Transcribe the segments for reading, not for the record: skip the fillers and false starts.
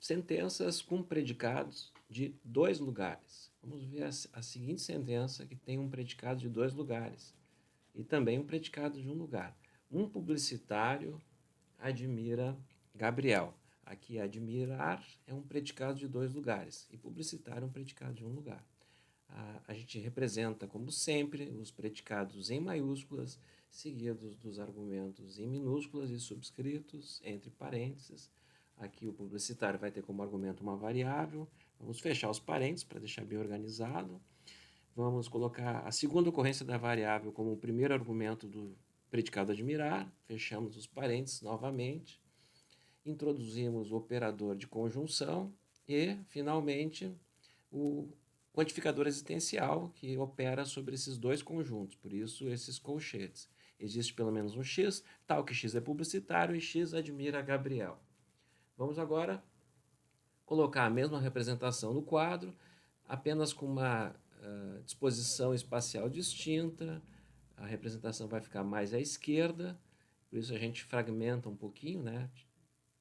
sentenças com predicados de dois lugares. Vamos ver a seguinte sentença que tem um predicado de dois lugares e também um predicado de um lugar. Um publicitário admira Gabriel. Aqui, admirar é um predicado de dois lugares e publicitário é um predicado de um lugar. A gente representa, como sempre, os predicados em maiúsculas, seguidos dos argumentos em minúsculas e subscritos entre parênteses. Aqui o publicitário vai ter como argumento uma variável. Vamos fechar os parênteses para deixar bem organizado. Vamos colocar a segunda ocorrência da variável como o primeiro argumento do predicado admirar. Fechamos os parênteses novamente. Introduzimos o operador de conjunção e, finalmente, o quantificador existencial que opera sobre esses dois conjuntos, por isso esses colchetes. Existe pelo menos um x, tal que x é publicitário e x admira Gabriel. Vamos agora colocar a mesma representação no quadro, apenas com uma disposição espacial distinta. A representação vai ficar mais à esquerda, por isso a gente fragmenta um pouquinho, né?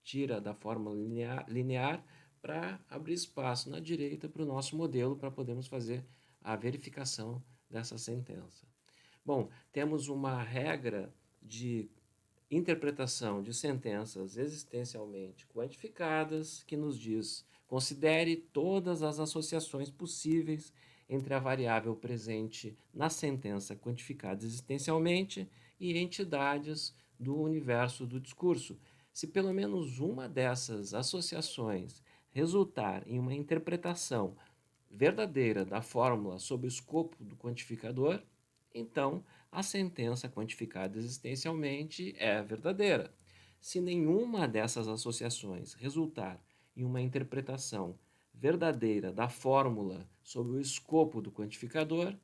Tira da forma linear para abrir espaço na direita para o nosso modelo, para podermos fazer a verificação dessa sentença. Bom, temos uma regra de interpretação de sentenças existencialmente quantificadas que nos diz: considere todas as associações possíveis entre a variável presente na sentença quantificada existencialmente e entidades do universo do discurso. Se pelo menos uma dessas associações resultar em uma interpretação verdadeira da fórmula sob o escopo do quantificador, então a sentença quantificada existencialmente é verdadeira. Se nenhuma dessas associações resultar em uma interpretação verdadeira da fórmula sob o escopo do quantificador,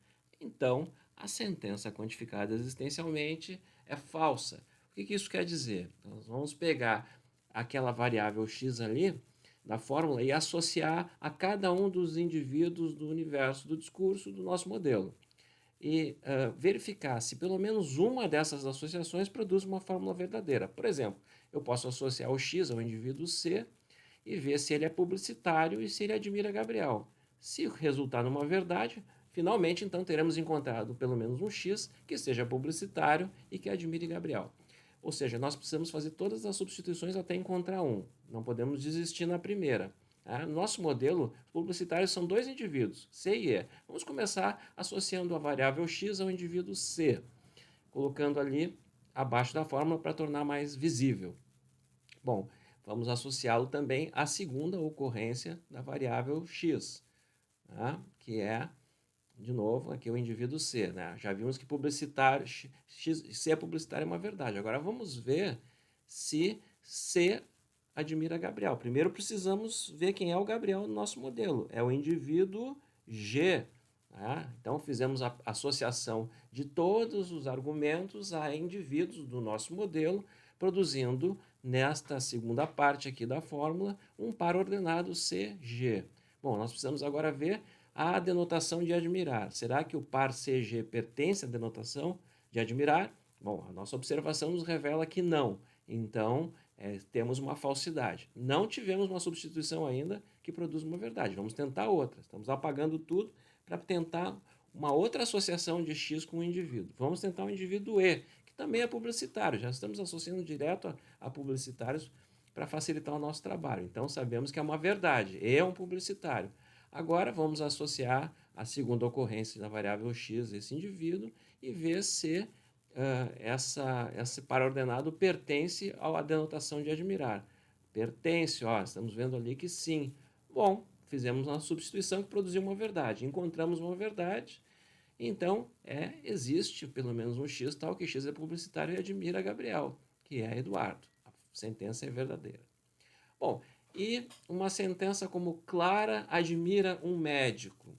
então a sentença quantificada existencialmente é falsa. O que isso quer dizer? Nós vamos pegar aquela variável x ali da fórmula e associar a cada um dos indivíduos do universo do discurso do nosso modelo. E verificar se pelo menos uma dessas associações produz uma fórmula verdadeira. Por exemplo, eu posso associar o x ao indivíduo C e ver se ele é publicitário e se ele admira Gabriel. Se resultar numa verdade, finalmente então teremos encontrado pelo menos um x que seja publicitário e que admire Gabriel. Ou seja, nós precisamos fazer todas as substituições até encontrar um. Não podemos desistir na primeira. No nosso modelo, publicitários são dois indivíduos, C e E. Vamos começar associando a variável x ao indivíduo C, colocando ali abaixo da fórmula para tornar mais visível. Bom, vamos associá-lo também à segunda ocorrência da variável x, que é, de novo, aqui o indivíduo C. Já vimos que publicitário, C é publicitário é uma verdade. Agora vamos ver se C admira Gabriel. Primeiro precisamos ver quem é o Gabriel no nosso modelo. É o indivíduo G. Então fizemos a associação de todos os argumentos a indivíduos do nosso modelo, produzindo nesta segunda parte aqui da fórmula um par ordenado CG. Bom, nós precisamos agora ver a denotação de admirar. Será que o par CG pertence à denotação de admirar? Bom, a nossa observação nos revela que não. Então, temos uma falsidade. Não tivemos uma substituição ainda que produz uma verdade. Vamos tentar outra. Estamos apagando tudo para tentar uma outra associação de X com o indivíduo. Vamos tentar o indivíduo E, que também é publicitário. Já estamos associando direto a publicitários para facilitar o nosso trabalho. Então, sabemos que é uma verdade. E é um publicitário. Agora, vamos associar a segunda ocorrência da variável X a esse indivíduo e ver se esse par ordenado pertence à denotação de admirar. Pertence, estamos vendo ali que sim. Bom, fizemos uma substituição que produziu uma verdade. Encontramos uma verdade, então existe pelo menos um x tal que x é publicitário e admira Gabriel, que é Eduardo. A sentença é verdadeira. Bom, e uma sentença como Clara admira um médico.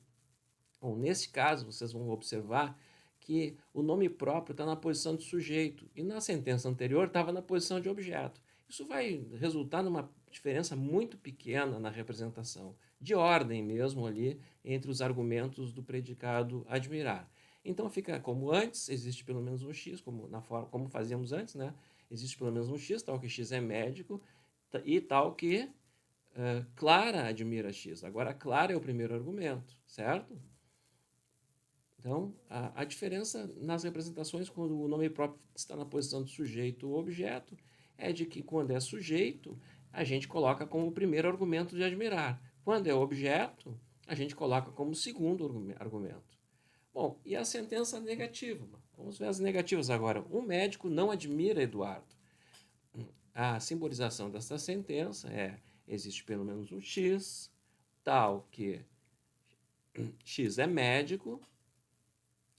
Bom, nesse caso, vocês vão observar que o nome próprio está na posição de sujeito e na sentença anterior estava na posição de objeto. Isso vai resultar numa diferença muito pequena na representação, de ordem mesmo ali, entre os argumentos do predicado admirar. Então fica como antes, existe pelo menos um x, como fazíamos antes, né? Existe pelo menos um x, tal que x é médico, e tal que Clara admira X. Agora, Clara é o primeiro argumento, certo? Então, a diferença nas representações, quando o nome próprio está na posição de sujeito ou objeto, é de que quando é sujeito, a gente coloca como primeiro argumento de admirar. Quando é objeto, a gente coloca como segundo argumento. Bom, e a sentença negativa? Vamos ver as negativas agora. Um médico não admira Eduardo. A simbolização dessa sentença é: existe pelo menos um X, tal que X é médico,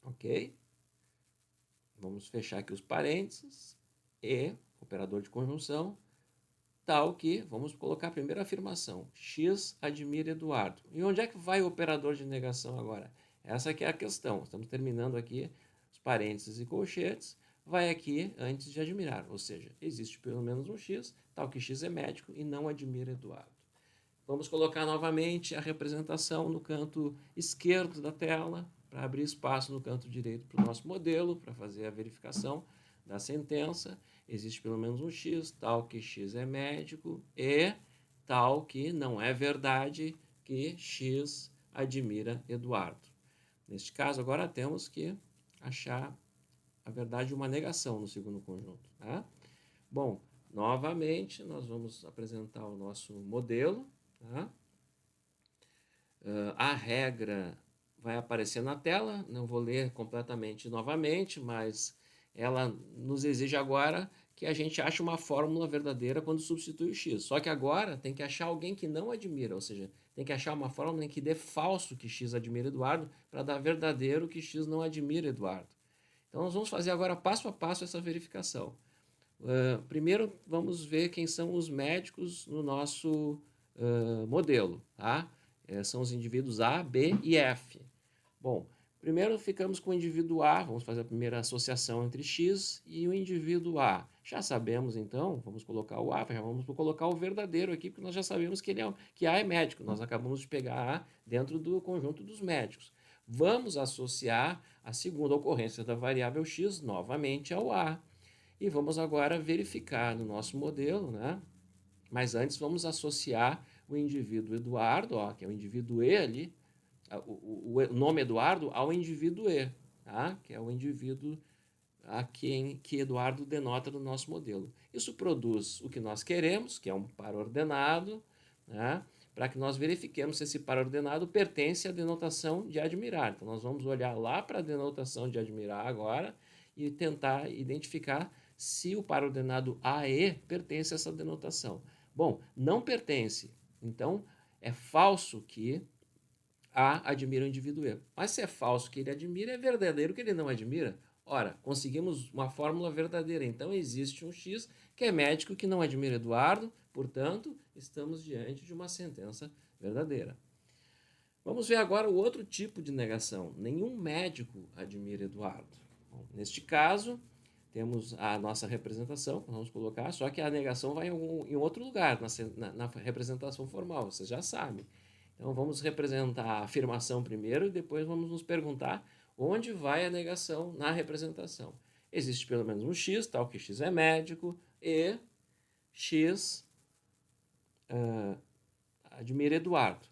ok? Vamos fechar aqui os parênteses, e, operador de conjunção, tal que, vamos colocar a primeira afirmação, X admira Eduardo. E onde é que vai o operador de negação agora? Essa aqui é a questão. Estamos terminando aqui os parênteses e colchetes. Vai aqui antes de admirar, ou seja, existe pelo menos um X, tal que X é médico e não admira Eduardo. Vamos colocar novamente a representação no canto esquerdo da tela, para abrir espaço no canto direito para o nosso modelo, para fazer a verificação da sentença. Existe pelo menos um X, tal que X é médico, e tal que não é verdade que X admira Eduardo. Neste caso, agora temos que achar a verdade de uma negação no segundo conjunto. Tá? Bom, novamente, nós vamos apresentar o nosso modelo. Tá? A regra vai aparecer na tela, não vou ler completamente novamente, mas ela nos exige agora que a gente ache uma fórmula verdadeira quando substitui o x. Só que agora tem que achar alguém que não admira, ou seja, tem que achar uma fórmula em que dê falso que x admira Eduardo para dar verdadeiro que x não admira Eduardo. Então nós vamos fazer agora passo a passo essa verificação. Primeiro vamos ver quem são os médicos no nosso modelo, tá? São os indivíduos A, B e F. Bom, primeiro ficamos com o indivíduo A, vamos fazer a primeira associação entre X e o indivíduo A. Já sabemos então, vamos colocar o A, já vamos colocar o verdadeiro aqui, porque nós já sabemos que, que A é médico, nós acabamos de pegar A dentro do conjunto dos médicos. Vamos associar a segunda ocorrência da variável X novamente ao A. E vamos agora verificar no nosso modelo, né? Mas antes vamos associar o indivíduo Eduardo, ó, que é o indivíduo E ali, o nome Eduardo ao indivíduo E, tá? Que é o indivíduo a quem que Eduardo denota no nosso modelo. Isso produz o que nós queremos, que é um par ordenado, né? Para que nós verifiquemos se esse par ordenado pertence à denotação de admirar. Então, nós vamos olhar lá para a denotação de admirar agora e tentar identificar se o par ordenado AE pertence a essa denotação. Bom, não pertence. Então, é falso que A admira o indivíduo E. Mas se é falso que ele admira, é verdadeiro que ele não admira. Ora, conseguimos uma fórmula verdadeira. Então, existe um X que é médico que não admira Eduardo, portanto, estamos diante de uma sentença verdadeira. Vamos ver agora o outro tipo de negação. Nenhum médico admira Eduardo. Bom, neste caso, temos a nossa representação, vamos colocar, só que a negação vai em outro lugar, na representação formal, vocês já sabem. Então, vamos representar a afirmação primeiro e depois vamos nos perguntar onde vai a negação na representação. Existe pelo menos um X, tal que X é médico, e X admira Eduardo.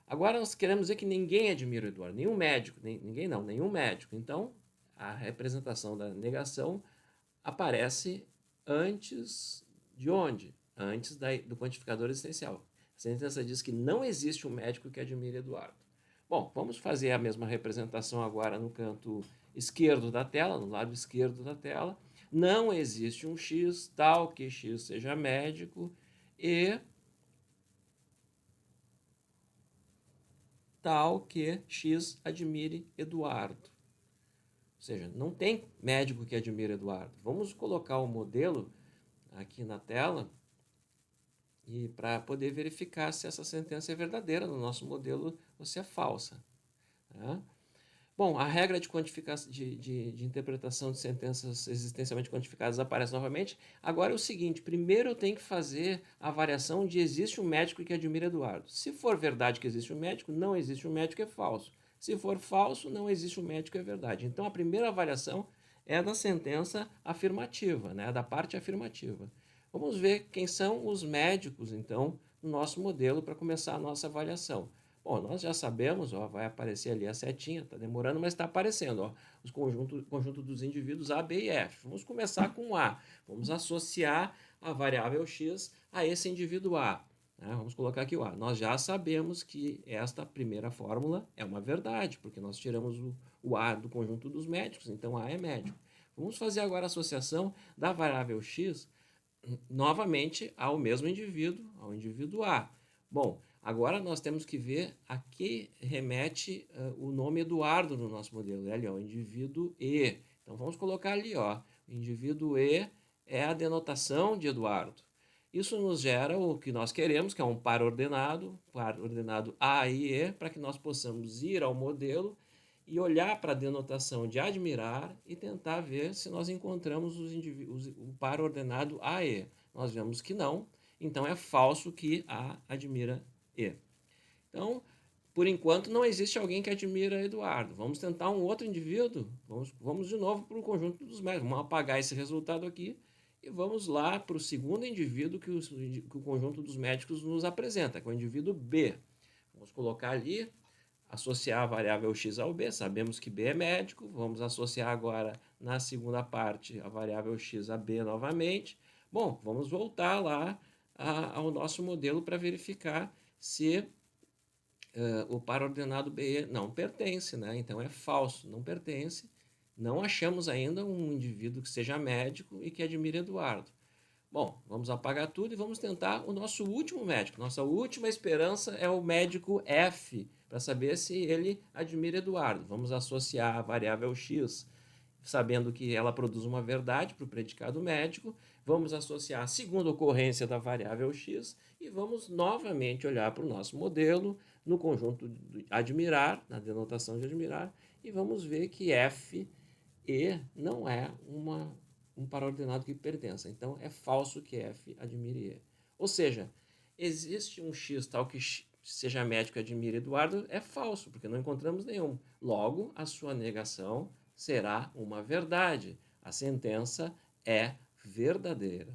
Agora nós queremos dizer que ninguém admira Eduardo, nenhum médico, ninguém não, nenhum médico. Então, a representação da negação aparece antes de onde? Antes do quantificador existencial. A sentença diz que não existe um médico que admire Eduardo. Bom, vamos fazer a mesma representação agora no canto esquerdo da tela, no lado esquerdo da tela. Não existe um X tal que X seja médico e tal que X admire Eduardo. Ou seja, não tem médico que admire Eduardo. Vamos colocar o modelo aqui na tela e para poder verificar se essa sentença é verdadeira no nosso modelo ou se é falsa. Tá? Bom, a regra de interpretação de sentenças existencialmente quantificadas aparece novamente. Agora é o seguinte, primeiro eu tenho que fazer a avaliação de existe um médico que admira Eduardo. Se for verdade que existe um médico, não existe um médico, é falso. Se for falso, não existe um médico, é verdade. Então a primeira avaliação é da sentença afirmativa, né? Da parte afirmativa. Vamos ver quem são os médicos, então, no nosso modelo para começar a nossa avaliação. Bom, nós já sabemos, ó, vai aparecer ali a setinha, está demorando, mas está aparecendo, ó, os conjunto dos indivíduos A, B e F. Vamos começar com A. Vamos associar a variável x a esse indivíduo A. Né? Vamos colocar aqui o A. Nós já sabemos que esta primeira fórmula é uma verdade, porque nós tiramos o A do conjunto dos médicos, então A é médico. Vamos fazer agora a associação da variável x novamente ao mesmo indivíduo, ao indivíduo A. Bom, agora nós temos que ver a que remete o nome Eduardo no nosso modelo. É ali, ó, o indivíduo E. Então vamos colocar ali, ó, o indivíduo E é a denotação de Eduardo. Isso nos gera o que nós queremos, que é um par ordenado A e E, para que nós possamos ir ao modelo e olhar para a denotação de admirar e tentar ver se nós encontramos o par ordenado AE. Nós vemos que não, então é falso que A admira E. Então, por enquanto, não existe alguém que admira Eduardo. Vamos tentar um outro indivíduo? Vamos de novo para o conjunto dos médicos. Vamos apagar esse resultado aqui e vamos lá para o segundo indivíduo que o conjunto dos médicos nos apresenta, que é o indivíduo B. Vamos colocar ali, associar a variável x ao B, sabemos que B é médico, vamos associar agora na segunda parte a variável x a B novamente. Bom, vamos voltar lá ao nosso modelo para verificar se o par ordenado B não pertence, né? Então é falso, não pertence. Não achamos ainda um indivíduo que seja médico e que admire Eduardo. Bom, vamos apagar tudo e vamos tentar o nosso último médico. Nossa última esperança é o médico F, para saber se ele admira Eduardo. Vamos associar a variável x, sabendo que ela produz uma verdade para o predicado médico. Vamos associar a segunda ocorrência da variável x e vamos novamente olhar para o nosso modelo no conjunto de admirar, na denotação de admirar, e vamos ver que F e não é um par ordenado que pertença. Então, é falso que F admire E. Ou seja, existe um X tal que seja médico e admire Eduardo, é falso, porque não encontramos nenhum. Logo, a sua negação será uma verdade. A sentença é verdadeira.